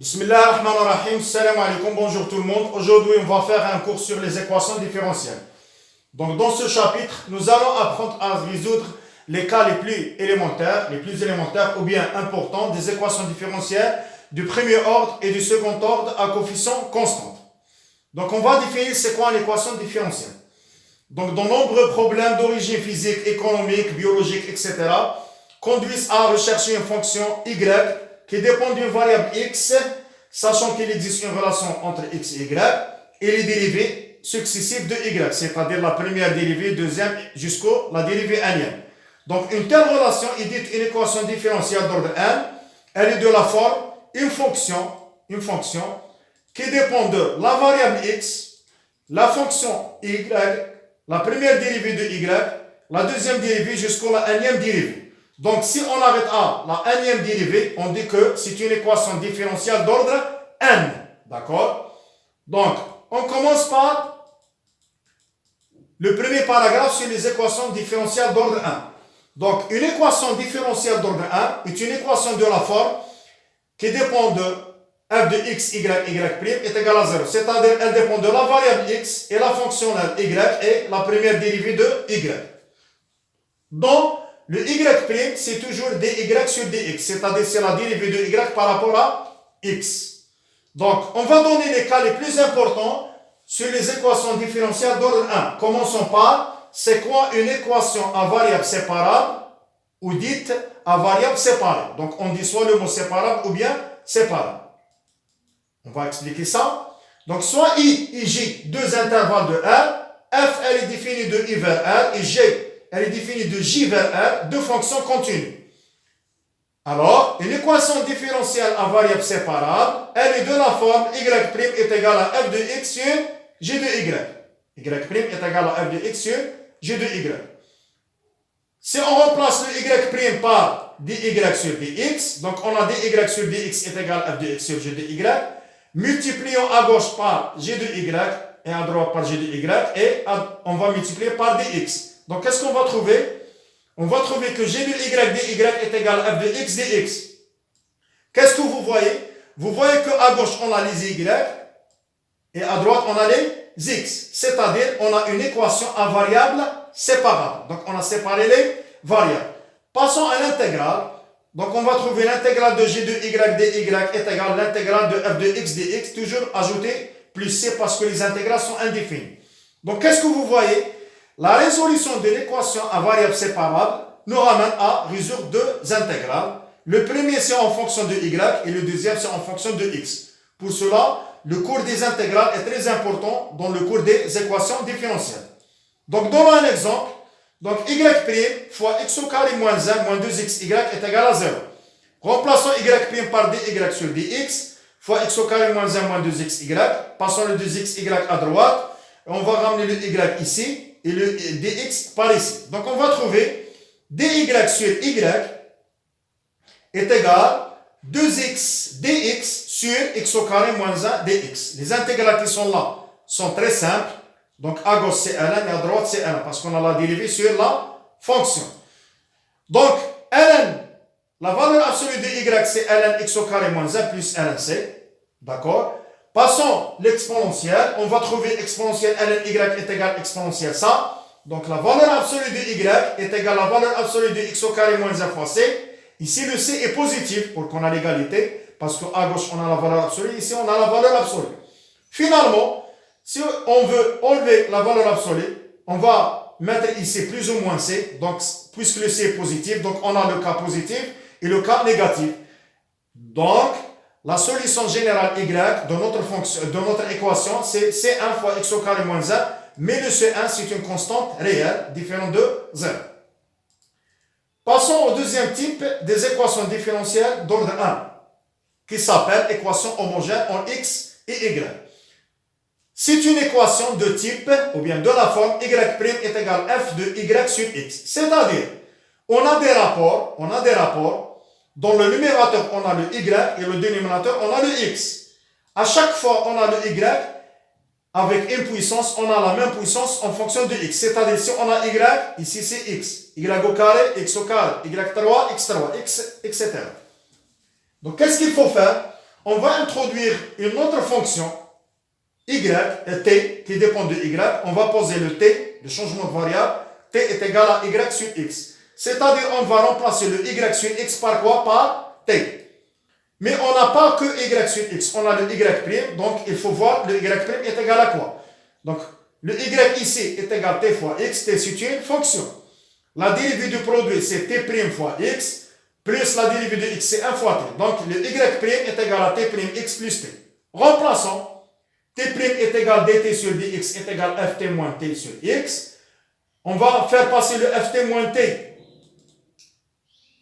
Bismillah ar-Rahman ar-Rahim, salam alaikum, bonjour tout le monde. Aujourd'hui, on va faire un cours sur les équations différentielles. Donc, dans ce chapitre, nous allons apprendre à résoudre les cas les plus élémentaires ou bien importants des équations différentielles du premier ordre et du second ordre à coefficient constant. Donc, on va définir c'est quoi une équation différentielle. Donc, de nombreux problèmes d'origine physique, économique, biologique, etc. conduisent à rechercher une fonction y qui dépend d'une variable x, sachant qu'il existe une relation entre x et y, et les dérivés successifs de y, c'est-à-dire la première dérivée, deuxième, jusqu'à la dérivée n. Donc, une telle relation est dite une équation différentielle d'ordre n. Elle est de la forme une fonction qui dépend de la variable x, la fonction y, la première dérivée de y, la deuxième dérivée jusqu'à la nème dérivée. Donc, si on arrête à la nème dérivée, on dit que c'est une équation différentielle d'ordre n. D'accord? Donc, on commence par le premier paragraphe sur les équations différentielles d'ordre 1. Donc, une équation différentielle d'ordre 1 est une équation de la forme qui dépend de f de x, y, y' est égal à 0. C'est-à-dire elle dépend de la variable x et la fonctionnelle y et la première dérivée de y. Donc, le y', c'est toujours dy sur dx, c'est-à-dire c'est la dérivée de y par rapport à x. Donc, on va donner les cas les plus importants sur les équations différentielles d'ordre 1. Commençons par, c'est quoi une équation à variable séparable ou dite à variable séparée. Donc, on dit soit le mot séparable ou bien séparable. On va expliquer ça. Donc, soit i et j, deux intervalles de r, f, elle est définie de i vers r, et g, elle est définie de j vers r, deux fonctions continues. Alors, une équation différentielle à variable séparable, elle est de la forme y' est égal à f de x sur g de y. Y' est égal à f de x sur g de y. Si on remplace le y' par dy sur dx, donc on a dy sur dx est égal à f de x sur g de y, multiplions à gauche par g de y et à droite par g de y, et on va multiplier par dx. Donc, qu'est-ce qu'on va trouver? On va trouver que g de y dy est égal à f de x dx. Qu'est-ce que vous voyez? Vous voyez qu'à gauche, on a les y et à droite, on a les x. C'est-à-dire, on a une équation à variable séparable. Donc, on a séparé les variables. Passons à l'intégrale. Donc, on va trouver l'intégrale de g de y dy est égal à l'intégrale de f de x dx, toujours ajouter plus c parce que les intégrales sont indéfinies. Donc, qu'est-ce que vous voyez? La résolution de l'équation à variable séparable nous ramène à résoudre deux intégrales. Le premier, c'est en fonction de y et le deuxième, c'est en fonction de x. Pour cela, le cours des intégrales est très important dans le cours des équations différentielles. Donc, donnons un exemple. Donc, y' fois x au carré moins 1 moins 2xy est égal à 0. Remplaçons y' par dy sur dx fois x au carré moins 1 moins 2xy. Passons le 2xy à droite. On va ramener le y ici et le dx par ici. Donc, on va trouver dy sur y est égal à 2x dx sur x au carré moins 1 dx. Les intégrales qui sont là sont très simples. Donc, à gauche, c'est ln et à droite, c'est ln parce qu'on a la dérivée sur la fonction. Donc, ln, la valeur absolue de y, c'est ln x au carré moins 1 plus lnc. D'accord? Passons l'exponentielle. On va trouver exponentielle ln y est égal à exponentielle ça. Donc, la valeur absolue de y est égale à la valeur absolue de x au carré moins 1 fois c. Ici, le c est positif pour qu'on a l'égalité. Parce qu'à gauche, on a la valeur absolue. Ici, on a la valeur absolue. Finalement, si on veut enlever la valeur absolue, on va mettre ici plus ou moins c. Donc, puisque le c est positif, donc on a le cas positif et le cas négatif. Donc, la solution générale y de notre équation, c'est c1 fois x au carré moins 1, mais le c1, c'est une constante réelle, différente de 0. Passons au deuxième type des équations différentielles d'ordre 1, qui s'appelle équation homogène en x et y. C'est une équation de type, ou bien de la forme y' est égal à f de y sur x. C'est-à-dire, on a des rapports, dans le numérateur, on a le y, et le dénominateur, on a le x. À chaque fois, on a le y, avec une puissance, on a la même puissance en fonction de x. C'est-à-dire, si on a y, ici c'est x. Y au carré, x au carré, y3, x3, x, etc. Donc, qu'est-ce qu'il faut faire? on va introduire une autre fonction, y, t, qui dépend de y. On va poser le t, le changement de variable, t est égal à y sur x. C'est-à-dire, on va remplacer le y sur x par quoi? Par t. Mais on n'a pas que y sur x, on a le y', donc il faut voir le y' est égal à quoi? Donc, le y ici est égal à t fois x, t c'est une fonction. La dérivée du produit, c'est t' fois x, plus la dérivée de x, c'est 1 fois t. Donc, le y' est égal à t'x plus t. Remplaçons. T' est égal à dt sur dx est égal à ft moins t sur x. On va faire passer le ft moins t,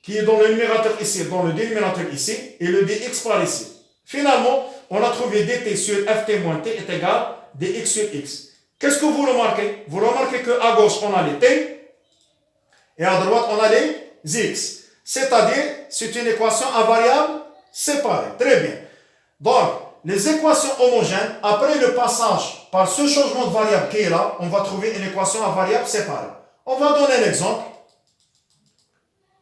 qui est dans le numérateur ici, dans le dénominateur ici, et le dx par ici. Finalement, on a trouvé dt sur ft moins t est égal à dx sur x. Qu'est-ce que vous remarquez? Vous remarquez qu'à gauche, on a les t, et à droite, on a les x. C'est-à-dire, c'est une équation à variables séparées. Très bien. Donc, les équations homogènes, après le passage par ce changement de variable qui est là, on va trouver une équation à variables séparées. On va donner un exemple.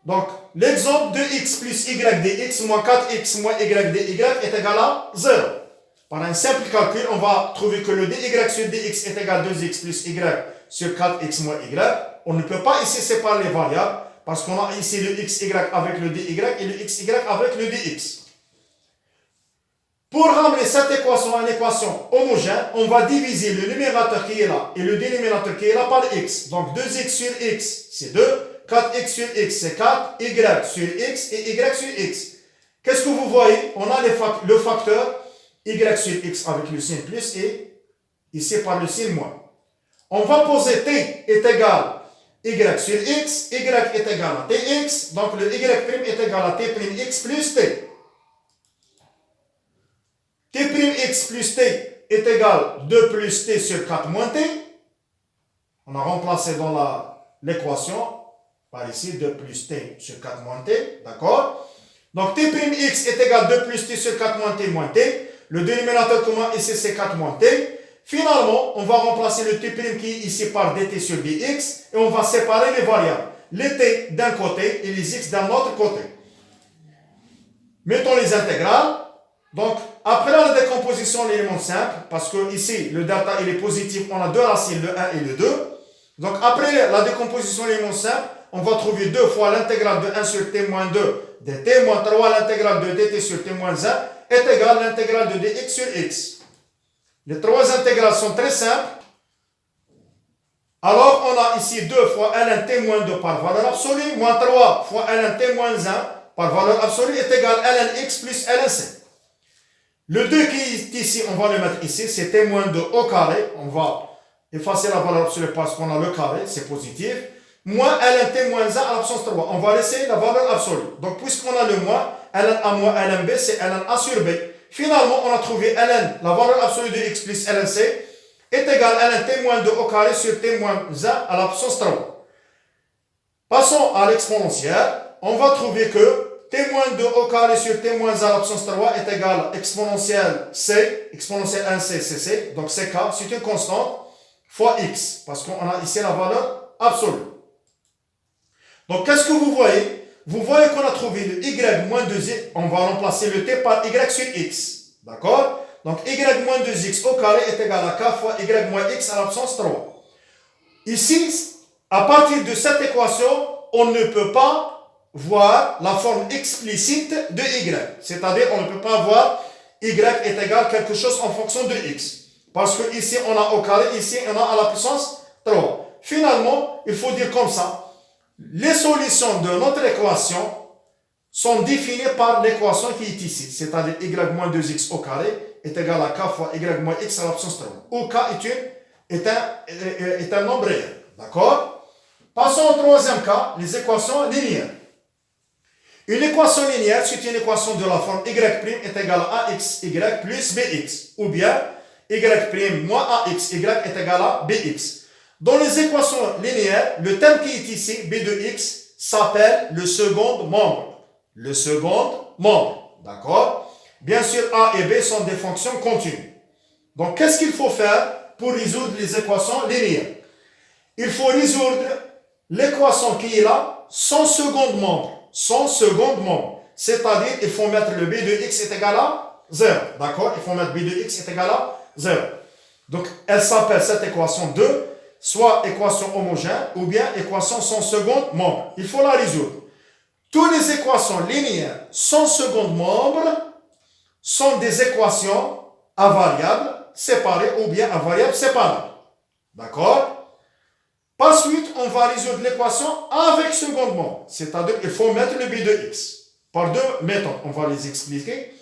Donc, l'exemple de x plus y dx moins 4x moins y dy est égal à 0. Par un simple calcul, on va trouver que le dy sur dx est égal à 2x plus y sur 4x moins y. On ne peut pas ici séparer les variables parce qu'on a ici le xy avec le dy et le xy avec le dx. Pour ramener cette équation à une équation homogène, on va diviser le numérateur qui est là et le dénominateur qui est là par x. Donc 2x sur x, c'est 2. 4x sur x, c'est 4. Y sur x et y sur x. Qu'est-ce que vous voyez? On a le facteur y sur x avec le signe plus et ici par le signe moins. On va poser t est égal à y sur x, y est égal à tx, donc le y' est égal à t'x plus t. T'x plus t est égal à 2 plus t sur 4 moins t. On a remplacé dans l'équation par ici 2 plus t sur 4 moins t, d'accord? Donc t'x est égal à 2 plus t sur 4 moins t. Le dénominateur commun ici c'est 4 moins t. Finalement, on va remplacer le t' qui est ici par dt sur dx et on va séparer les variables. Les t d'un côté et les x d'un autre côté. Mettons les intégrales. Donc, après la décomposition de l'élément simple, parce que ici, le delta il est positif, on a deux racines, le 1 et le 2. Donc, après la décomposition de l'élément simple, on va trouver 2 fois l'intégrale de 1 sur t moins 2 de t moins 3, l'intégrale de dt sur t moins 1 est égale à l'intégrale de dx sur x. Les trois intégrales sont très simples. Alors, on a ici 2 fois ln t moins 2 par valeur absolue, moins 3 fois ln t moins 1 par valeur absolue est égal à ln x plus ln c. Le 2 qui est ici, on va le mettre ici, c'est t moins 2 au carré. On va effacer la valeur absolue parce qu'on a le carré, c'est positif. Moins ln t moins 1 à l'absence 3. On va laisser la valeur absolue. Donc, puisqu'on a le moins, ln a moins ln b, c'est ln a sur b. Finalement, on a trouvé ln, la valeur absolue de x plus ln c, est égale à ln t moins 2 au carré sur t moins 1 à l'absence 3. Passons à l'exponentielle. On va trouver que t moins 2 au carré sur t moins 1 à l'absence 3 est égal à exponentielle c, exponentielle 1c, cc, donc ck, c'est une constante, fois x, parce qu'on a ici la valeur absolue. Donc, qu'est-ce que vous voyez? Vous voyez qu'on a trouvé le y moins 2x, on va remplacer le t par y sur x, d'accord? Donc, y moins 2x au carré est égal à k fois y moins x à l'absence 3. Ici, à partir de cette équation, on ne peut pas voir la forme explicite de y. C'est-à-dire, on ne peut pas voir y est égal à quelque chose en fonction de x. Parce que ici, on a au carré, ici, on a à la puissance 3. Finalement, il faut dire comme ça. Les solutions de notre équation sont définies par l'équation qui est ici. C'est-à-dire y moins 2x au carré est égal à k fois y moins x à l'absence 3. Où k est un nombre réel. D'accord? Passons au troisième cas, les équations linéaires. Une équation linéaire, c'est une équation de la forme y' est égal à axy plus bx. Ou bien y' moins axy est égal à bx. Dans les équations linéaires, le terme qui est ici, b de x, s'appelle le second membre. Le second membre. D'accord? Bien sûr, a et b sont des fonctions continues. Donc, qu'est-ce qu'il faut faire pour résoudre les équations linéaires? Il faut résoudre l'équation qui est là, son second membre. Son second membre. C'est-à-dire, il faut mettre le b de x est égal à 0. D'accord? Il faut mettre b de x est égal à 0. Donc, elle s'appelle cette équation 2, soit équation homogène ou bien équation sans second membre. Il faut la résoudre. Toutes les équations linéaires sans second membre sont des équations à variables séparées ou bien à variables séparables. D'accord? Par suite, on va résoudre l'équation avec second membre. C'est-à-dire qu'il faut mettre le b de x. Par deux méthodes, on va les expliquer.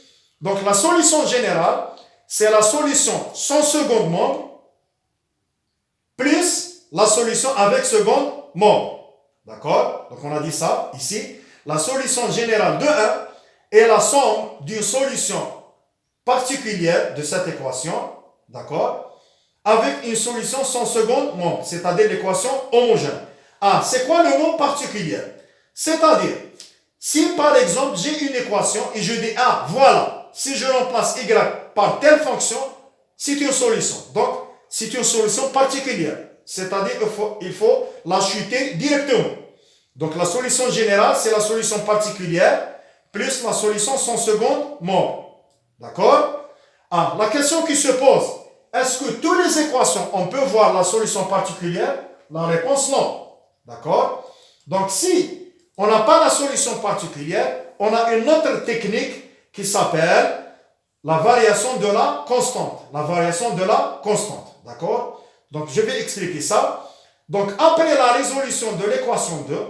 Donc, la solution générale, c'est la solution sans second membre plus la solution avec second membre. D'accord? Donc, on a dit ça ici. La solution générale de 1 est la somme d'une solution particulière de cette équation, d'accord, avec une solution sans second membre, c'est-à-dire l'équation homogène. Ah, c'est quoi le mot particulier? C'est-à-dire, si par exemple j'ai une équation et je dis, ah, voilà, si je remplace y par telle fonction, c'est une solution. Donc, c'est une solution particulière. C'est-à-dire qu'il faut la chuter directement. Donc, la solution générale, c'est la solution particulière plus la solution sans second membre. D'accord? Ah, la question qui se pose, est-ce que toutes les équations, on peut voir la solution particulière? La réponse, non. D'accord? Donc, si on n'a pas la solution particulière, on a une autre technique qui s'appelle la variation de la constante. La variation de la constante. D'accord? Donc, je vais expliquer ça. Donc, après la résolution de l'équation 2,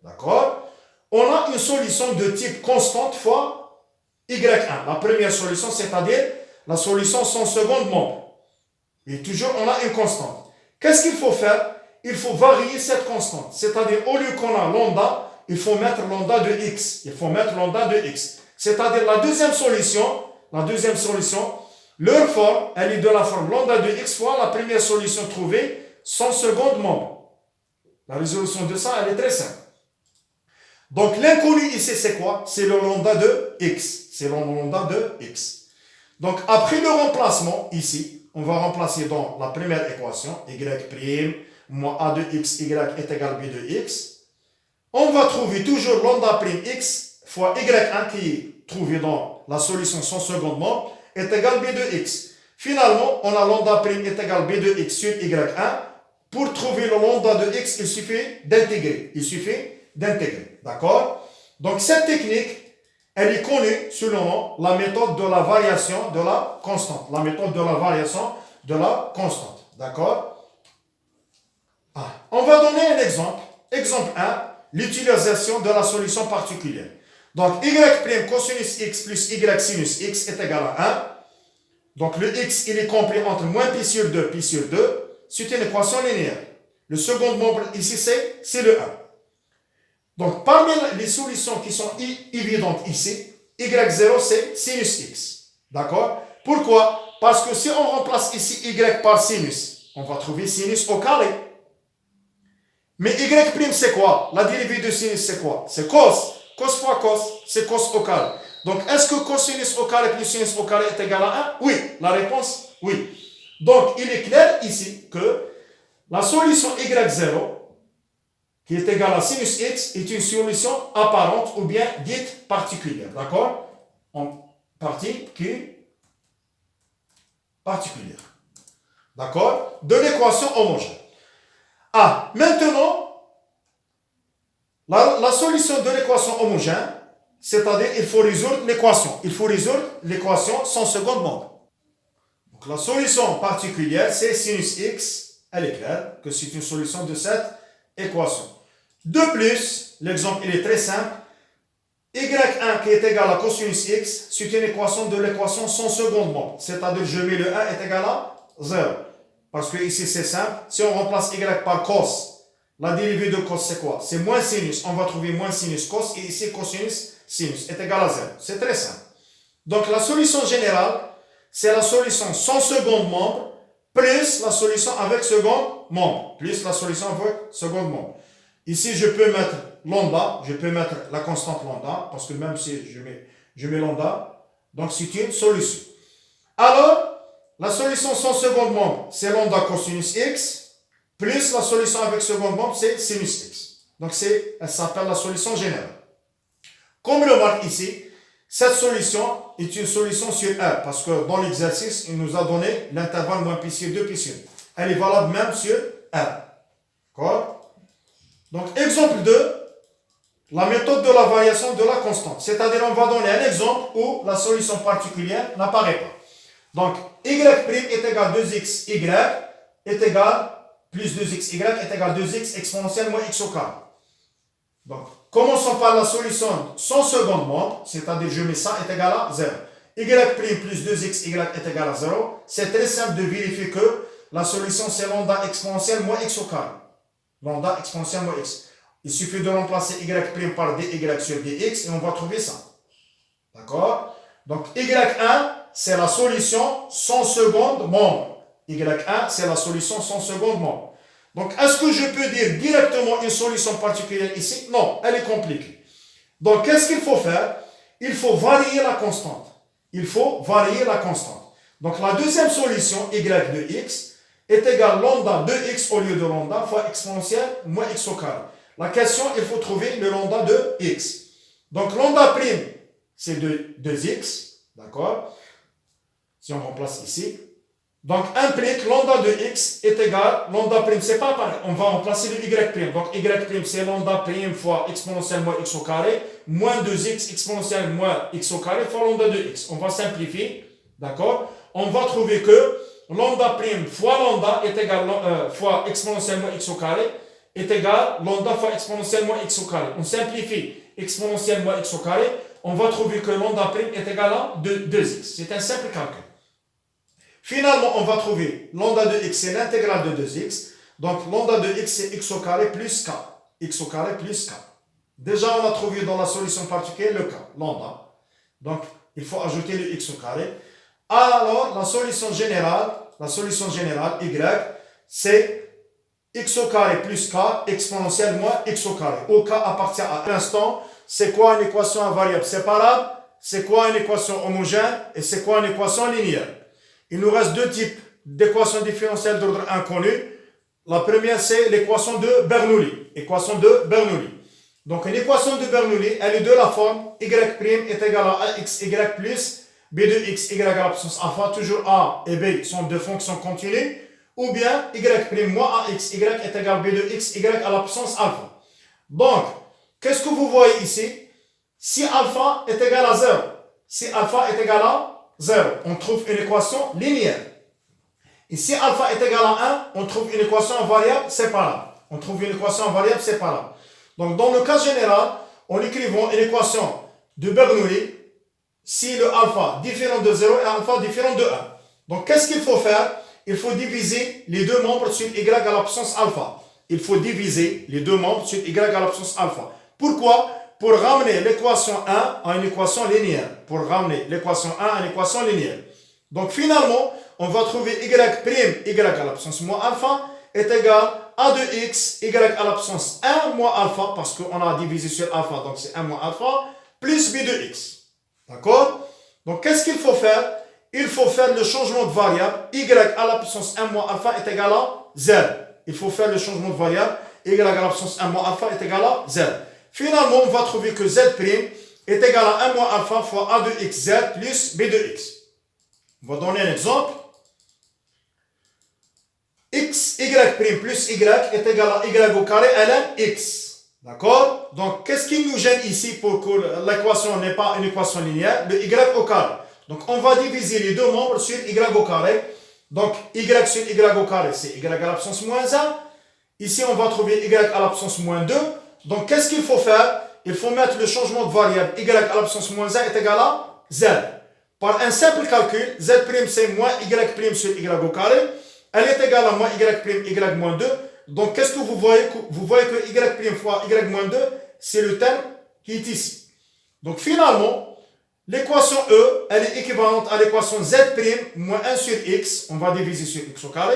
d'accord, on a une solution de type constante fois y1. La première solution, c'est-à-dire la solution sans second membre. Et toujours, on a une constante. Qu'est-ce qu'il faut faire? Il faut varier cette constante. C'est-à-dire, au lieu qu'on a lambda, il faut mettre lambda de x. C'est-à-dire, la deuxième solution, leur forme, elle est de la forme lambda de x fois la première solution trouvée sans second membre. La résolution de ça, elle est très simple. Donc, l'inconnu ici, c'est quoi? C'est le lambda de x. Donc, après le remplacement, ici, on va remplacer dans la première équation, y' moins a de x, y est égal à b de x. On va trouver toujours lambda prime x fois y1 qui est trouvé dans la solution sans second membre est égal à b de x. Finalement, on a lambda prime est égal à b de x sur y1. Pour trouver le lambda de x, il suffit d'intégrer. D'accord? Donc, cette technique, elle est connue sous le nom la méthode de la variation de la constante. D'accord? On va donner un exemple. Exemple 1, l'utilisation de la solution particulière. Donc, y' cosinus x plus y sinus x est égal à 1. Donc, le x, il est compris entre moins pi sur 2, pi sur 2. C'est une équation linéaire. Le second membre ici, c'est le 1. Donc, parmi les solutions qui sont évidentes ici, y0, c'est sinus x. D'accord? Pourquoi? Parce que si on remplace ici y par sinus, on va trouver sinus au carré. Mais y', c'est quoi? La dérivée de sinus, c'est quoi? C'est cos. Cos fois cos, c'est cos au carré. Donc, est-ce que cosinus au carré plus sinus au carré est égal à 1? Oui. La réponse, oui. Donc, il est clair ici que la solution y0, qui est égale à sinus x, est une solution apparente ou bien dite particulière. D'accord? En particulière. D'accord? De l'équation homogène. Ah, maintenant, la solution de l'équation homogène, c'est-à-dire il faut résoudre l'équation sans second membre. Donc, la solution particulière, c'est sinus x. Elle est claire que c'est une solution de cette équation. De plus, l'exemple il est très simple. y1 qui est égal à cosinus x, c'est une équation de l'équation sans second membre. C'est-à-dire je mets le 1 est égal à 0. Parce que ici c'est simple. Si on remplace y par cos, la dérivée de cos c'est quoi? C'est moins sinus. On va trouver moins sinus cos et ici cosinus sinus est égal à 0. C'est très simple. Donc la solution générale, c'est la solution sans second membre plus la solution avec second membre. Ici, je peux mettre lambda, je peux mettre la constante lambda, parce que même si je mets lambda, donc c'est une solution. Alors, la solution sans second membre, c'est lambda cosinus x, plus la solution avec second membre, c'est sinus x. Donc, elle s'appelle la solution générale. Comme le marque ici, Cette solution est une solution sur R, parce que dans l'exercice, il nous a donné l'intervalle moins pi 2, pi 1. Elle est valable même sur R. D'accord? Donc, exemple 2, la méthode de la variation de la constante. C'est-à-dire, on va donner un exemple où la solution particulière n'apparaît pas. Donc, y' est égal à 2xy est égal plus 2xy est égal à 2x exponentielle moins x au carré. Donc, commençons par la solution sans second membre, c'est-à-dire je mets ça est égal à 0. Y' plus 2xy est égal à 0. C'est très simple de vérifier que la solution c'est lambda exponentielle moins x au carré. Lambda exponentielle moins x. Il suffit de remplacer y' par dy sur dx et on va trouver ça. D'accord? Donc, y1, c'est la solution sans second membre. Y1, c'est la solution sans second membre. Donc, est-ce que je peux dire directement une solution particulière ici? Non, elle est compliquée. Donc, qu'est-ce qu'il faut faire? Il faut varier la constante. Il faut varier la constante. Donc, la deuxième solution, y de x, est égale lambda de x au lieu de lambda fois exponentielle moins x au carré. La question, il faut trouver le lambda de x. Donc, lambda prime, c'est 2x. D'accord? Si on remplace ici. Donc, implique lambda de x est égal, lambda prime, c'est pas pareil. On va remplacer le y prime. Donc, y prime, c'est lambda prime fois exponentielle moins x au carré, moins 2x exponentielle moins x au carré fois lambda de x. On va simplifier. D'accord? On va trouver que lambda prime fois lambda est égal fois exponentielle moins x au carré est égal lambda fois exponentielle moins x au carré. On simplifie exponentielle moins x au carré. On va trouver que lambda prime est égal à 2x. C'est un simple calcul. Finalement, on va trouver lambda de x, c'est l'intégrale de 2x. Donc, lambda de x, c'est x au carré plus k. X au carré plus k. Déjà, on a trouvé dans la solution particulière le k, lambda. Donc, il faut ajouter le x au carré. Alors, la solution générale, y, c'est x au carré plus k exponentielle moins x au carré. Où k appartient à l'instant. C'est quoi une équation à variable séparable? C'est quoi une équation homogène? Et c'est quoi une équation linéaire? Il nous reste deux types d'équations différentielles d'ordre inconnu. La première, c'est l'équation de Bernoulli. Équation de Bernoulli. Donc, une équation de Bernoulli, elle est de la forme y' est égal à axy plus b de x y à la puissance alpha. Toujours a et b sont deux fonctions continues. Ou bien y' moins ax y est égal à b de x y à la puissance alpha. Donc, qu'est-ce que vous voyez ici? Si alpha est égal à 0, si alpha est égal à 0, on trouve une équation linéaire. Et si alpha est égal à 1, on trouve une équation en variable séparable. Donc, dans le cas général, en écrivant une équation de Bernoulli, si le alpha différent de 0 et alpha différent de 1. Donc, qu'est-ce qu'il faut faire? Il faut diviser les deux membres sur y à la puissance alpha. Il faut diviser les deux membres sur y à la puissance alpha. Pourquoi? Pour ramener l'équation 1 à une équation linéaire. Donc finalement, on va trouver y' y à la puissance moins alpha est égal à 2x y à la puissance 1 moins alpha, parce qu'on a divisé sur alpha, donc c'est 1 moins alpha, plus b de x. D'accord? Donc qu'est-ce qu'il faut faire? Il faut faire le changement de variable. Y à la puissance 1 moins alpha est égal à 0. Il faut faire le changement de variable. Y à la puissance 1 moins alpha est égal à 0. Finalement, on va trouver que z' est égal à 1 moins alpha fois a de xz plus b de x. On va donner un exemple. X, y' plus y est égal à y au carré ln x. D'accord? Donc, qu'est-ce qui nous gêne ici pour que l'équation n'est pas une équation linéaire? Le y au carré. Donc, on va diviser les deux membres sur y au carré. Donc, y sur y au carré, c'est y à la puissance moins 1. Ici, on va trouver y à la puissance moins 2. Donc, qu'est-ce qu'il faut faire? Il faut mettre le changement de variable y à la puissance moins 1 est égal à z. Par un simple calcul, z' c'est moins y' sur y au carré. Elle est égale à moins y' moins 2. Donc, qu'est-ce que vous voyez? Vous voyez que y' fois y moins 2, c'est le terme qui est ici. Donc, finalement, l'équation E, elle est équivalente à l'équation z' moins 1 sur x, on va diviser sur x au carré,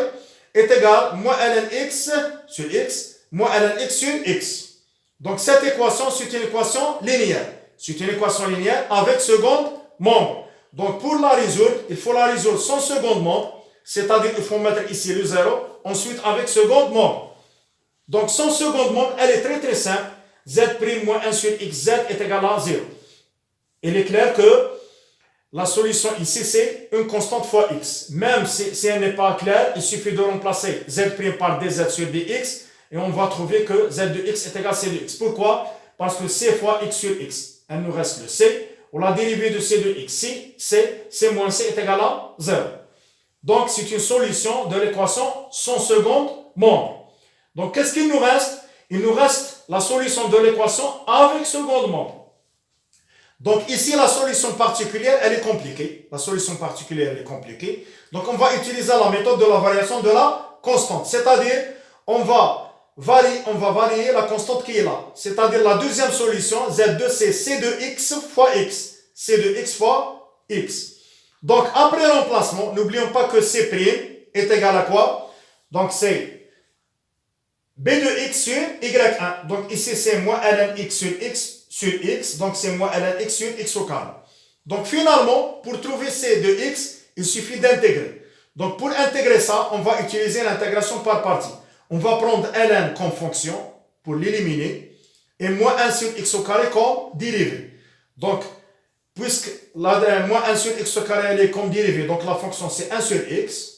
est égale moins ln x sur x, moins ln x sur x. Donc, cette équation, c'est une équation linéaire. C'est une équation linéaire avec second membre. Donc, pour la résoudre, il faut la résoudre sans second membre. C'est-à-dire qu'il faut mettre ici le 0. Ensuite, avec second membre. Donc, sans second membre, elle est très très simple. Z' moins 1 sur x, z est égal à 0. il est clair que la solution ici, c'est une constante fois x. Même si elle n'est pas claire, il suffit de remplacer z' par dz sur dx et on va trouver que z de x est égal à c de x. Pourquoi? Parce que c fois x sur x. Il nous reste le c, ou la dérivée de c de x. Si c moins c est égal à 0. Donc, c'est une solution de l'équation sans seconde membre. Donc, qu'est-ce qu'il nous reste? Il nous reste la solution de l'équation avec seconde membre. Donc, ici, la solution particulière, elle est compliquée. La solution particulière, elle est compliquée. Donc, on va utiliser la méthode de la variation de la constante. C'est-à-dire, on va varier la constante qui est là. C'est-à-dire, la deuxième solution, Z2, c'est C de x fois x. C de x fois x. Donc, après remplacement, n'oublions pas que C' est égal à quoi? Donc, c'est B de x sur y1. Donc, ici, c'est moins ln x sur x. Donc, c'est moins ln x sur x au carré. Donc, finalement, pour trouver C de x, il suffit d'intégrer. Donc, pour intégrer ça, on va utiliser l'intégration par partie. On va prendre ln comme fonction pour l'éliminer et moins 1 sur x au carré comme dérivée. Donc, puisque moins 1 sur x au carré elle est comme dérivée, donc la fonction c'est 1 sur x,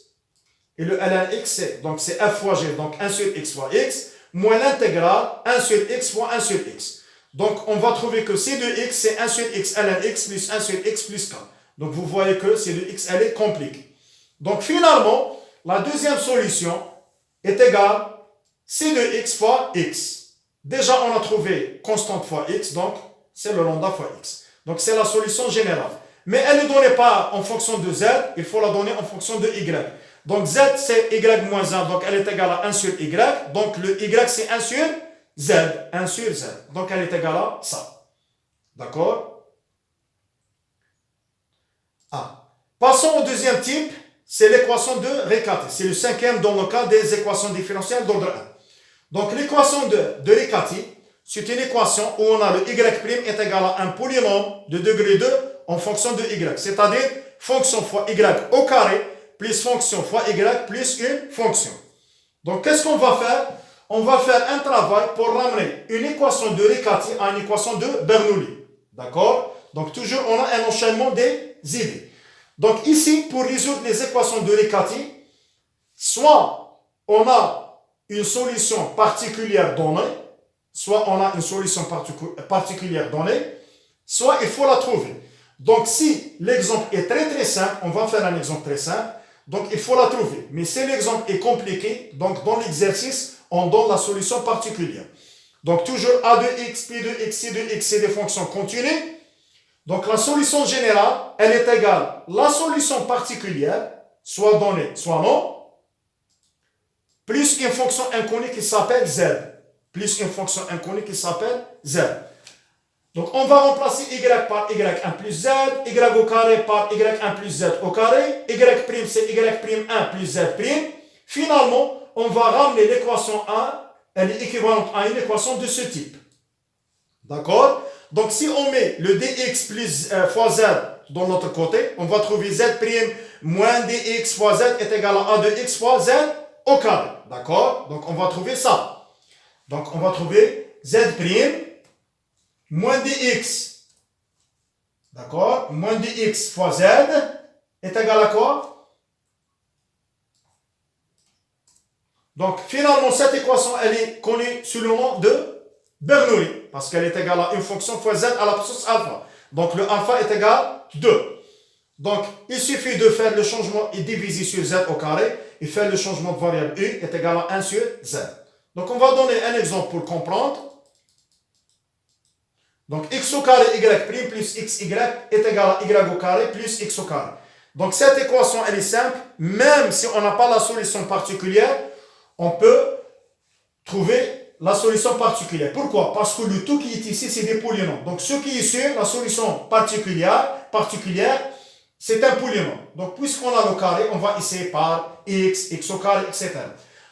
et le ln x c'est f fois g, donc 1 sur x fois x, moins l'intégrale 1 sur x fois 1 sur x. Donc on va trouver que c de x c'est 1 sur x ln x plus 1 sur x plus k. Donc vous voyez que c de x elle est compliquée. Donc finalement, la deuxième solution est égale c de x fois x. Déjà on a trouvé constante fois x, donc c'est le lambda fois x. Donc, c'est la solution générale. Mais elle ne donnait pas en fonction de z, il faut la donner en fonction de y. Donc, z, c'est y moins 1, donc elle est égale à 1 sur y. Donc, le y, c'est 1 sur z. 1 sur z. Donc, elle est égale à ça. D'accord? Passons au deuxième type, c'est l'équation de Riccati. C'est le cinquième dans le cas des équations différentielles d'ordre 1. Donc, l'équation de Riccati, c'est une équation où on a le y' est égal à un polynôme de degré 2 en fonction de y. C'est-à-dire fonction fois y au carré plus fonction fois y plus une fonction. Donc, qu'est-ce qu'on va faire? On va faire un travail pour ramener une équation de Riccati à une équation de Bernoulli. D'accord? Donc, toujours, on a un enchaînement des idées. Donc, ici, pour résoudre les équations de Riccati, soit on a une solution particulière donnée, soit on a une solution particulière donnée, soit il faut la trouver. Donc, si l'exemple est très très simple, on va faire un exemple très simple, donc il faut la trouver. Mais si l'exemple est compliqué, donc dans l'exercice, on donne la solution particulière. Donc, toujours a de x, p de x, c de x, c'est des fonctions continues. Donc, la solution générale, elle est égale à la solution particulière, soit donnée, soit non, plus une fonction inconnue qui s'appelle z. Plus une fonction inconnue qui s'appelle z. Donc, on va remplacer y par y1 plus z, y au carré par y1 plus z au carré, y' c'est y'1 plus z'. Finalement, on va ramener l'équation 1, elle est équivalente à une équation de ce type. D'accord? Donc, si on met le dx plus fois z de l'autre côté, on va trouver z' moins dx fois z est égal à a de x fois z au carré. D'accord? Donc, on va trouver ça. Donc, on va trouver z' moins dx. D'accord? Moins dx fois z est égal à quoi? Donc, finalement, cette équation, elle est connue sous le nom de Bernoulli, parce qu'elle est égale à une fonction fois z à la puissance alpha. Donc, le alpha est égal à 2. Donc, il suffit de faire le changement et diviser sur z au carré, et faire le changement de variable u est égal à 1 sur z. Donc, on va donner un exemple pour comprendre. Donc, x au carré y' plus xy est égal à y au carré plus x au carré. Donc, cette équation, elle est simple. Même si on n'a pas la solution particulière, on peut trouver la solution particulière. Pourquoi? Parce que le tout qui est ici, c'est des polynômes. Donc, ce qui est sur la solution particulière c'est un polynôme. Donc, puisqu'on a le carré, on va essayer par x, x au carré, etc.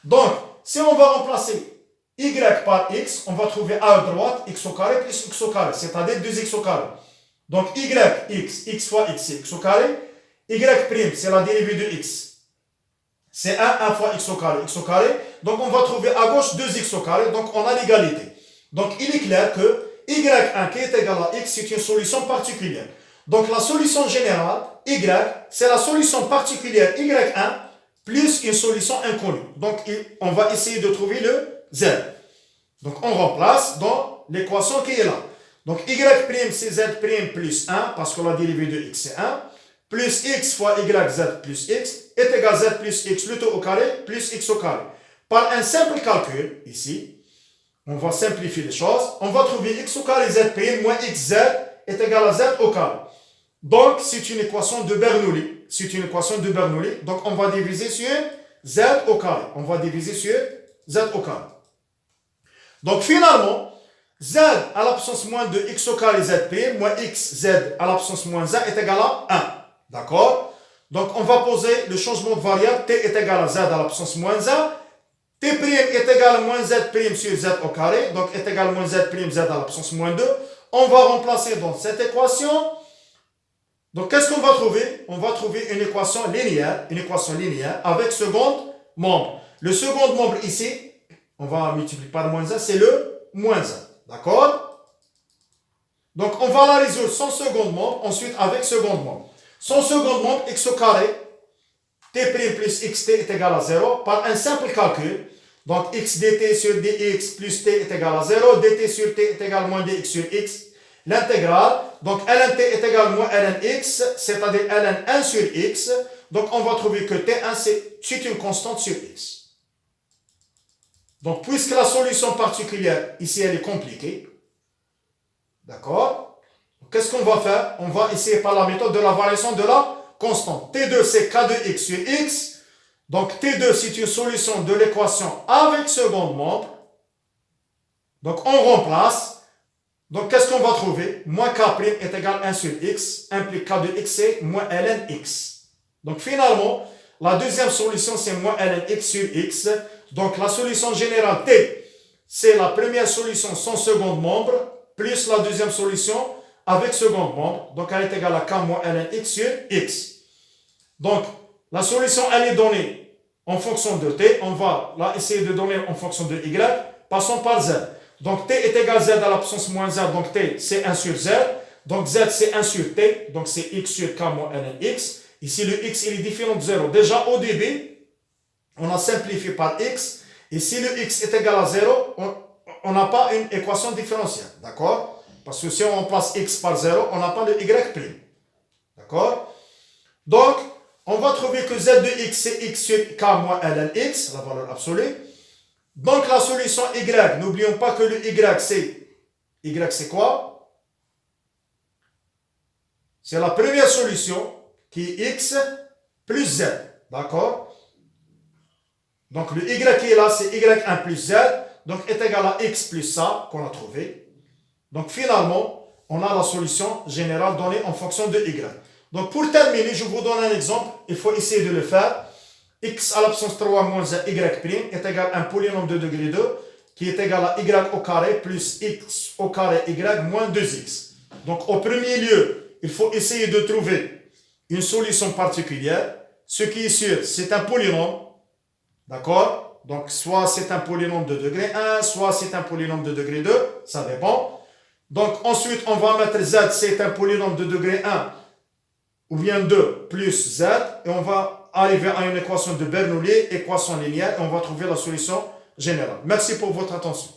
Donc, si on va remplacer y par x, on va trouver a à droite, x au carré plus x au carré, c'est-à-dire 2x au carré. Donc, x fois x, c'est x au carré. Y', c'est la dérivée de x. C'est 1 fois x au carré. Donc, on va trouver à gauche 2x au carré, donc on a l'égalité. Donc, il est clair que y1 qui est égal à x, c'est une solution particulière. Donc la solution générale, y, c'est la solution particulière y1 plus une solution inconnue. Donc on va essayer de trouver le z. Donc on remplace dans l'équation qui est là. Donc y' c'est z' plus 1, parce que la dérivée de x c'est 1, plus x fois yz plus x est égal à z plus x, le tout au carré, plus x au carré. Par un simple calcul, ici, on va simplifier les choses, on va trouver x au carré z' moins xz est égal à z au carré. Donc c'est une équation de Bernoulli. C'est une équation de Bernoulli. Donc on va diviser sur z au carré. On va diviser sur z au carré. Donc finalement, z à la puissance moins de x au carré z' moins xz à la puissance moins 1 est égal à 1. D'accord? Donc on va poser le changement de variable. T est égal à z à la puissance moins 1. T' est égal à moins z' sur z au carré. Donc est égal à moins z' z à la puissance moins 2. On va remplacer dans cette équation. Donc qu'est-ce qu'on va trouver? On va trouver une équation linéaire avec second membre. Le second membre ici, on va multiplier par moins 1, c'est le moins 1. D'accord? Donc on va la résoudre sans second membre, ensuite avec second membre. Sans second membre, x au carré, t' plus xt est égal à 0 par un simple calcul. Donc x dt sur dx plus t est égal à 0, dt sur t est égal à moins dx sur x. L'intégrale, donc ln t est égal à moins ln x, c'est-à-dire ln 1 sur x. Donc on va trouver que t1 c'est une constante sur x. Donc puisque la solution particulière ici elle est compliquée, d'accord? Qu'est-ce qu'on va faire? On va essayer par la méthode de la variation de la constante. T2 c'est k de x sur x. Donc T2 c'est une solution de l'équation avec second membre. Donc on remplace. Donc, qu'est-ce qu'on va trouver? Moins k' est égal à 1 sur x, implique k de x, c'est moins ln x. Donc, finalement, la deuxième solution, c'est moins ln x sur x. Donc, la solution générale t, c'est la première solution sans second membre, plus la deuxième solution avec second membre. Donc, elle est égale à k moins ln x sur x. Donc, la solution, elle est donnée en fonction de t. On va la essayer de donner en fonction de y. Passons par z. Donc t est égal à z à la puissance moins 1, donc t c'est 1 sur z. Donc z c'est 1 sur t, donc c'est x sur k moins ln x. Ici le x il est différent de 0. Déjà au début, on a simplifié par x. Et si le x est égal à 0, on n'a pas une équation différentielle. D'accord? Parce que si on remplace x par 0, on n'a pas le y'. D'accord? Donc, on va trouver que z de x c'est x sur k moins ln x, la valeur absolue. Donc la solution y, n'oublions pas que le y c'est quoi? C'est la première solution qui est x plus z, d'accord? Donc le y qui est là c'est y1 plus z, donc est égal à x plus ça qu'on a trouvé. Donc finalement, on a la solution générale donnée en fonction de y. Donc pour terminer, je vous donne un exemple, il faut essayer de le faire. X à la puissance 3 moins y' est égal à un polynôme de degré 2 qui est égal à y au carré plus x au carré y moins 2x. Donc au premier lieu, il faut essayer de trouver une solution particulière. Ce qui est sûr, c'est un polynôme. D'accord? Donc soit c'est un polynôme de degré 1, soit c'est un polynôme de degré 2, ça dépend. Donc ensuite, on va mettre z, c'est un polynôme de degré 1 ou bien 2 plus z, et on va arriver à une équation de Bernoulli, équation linéaire, et on va trouver la solution générale. Merci pour votre attention.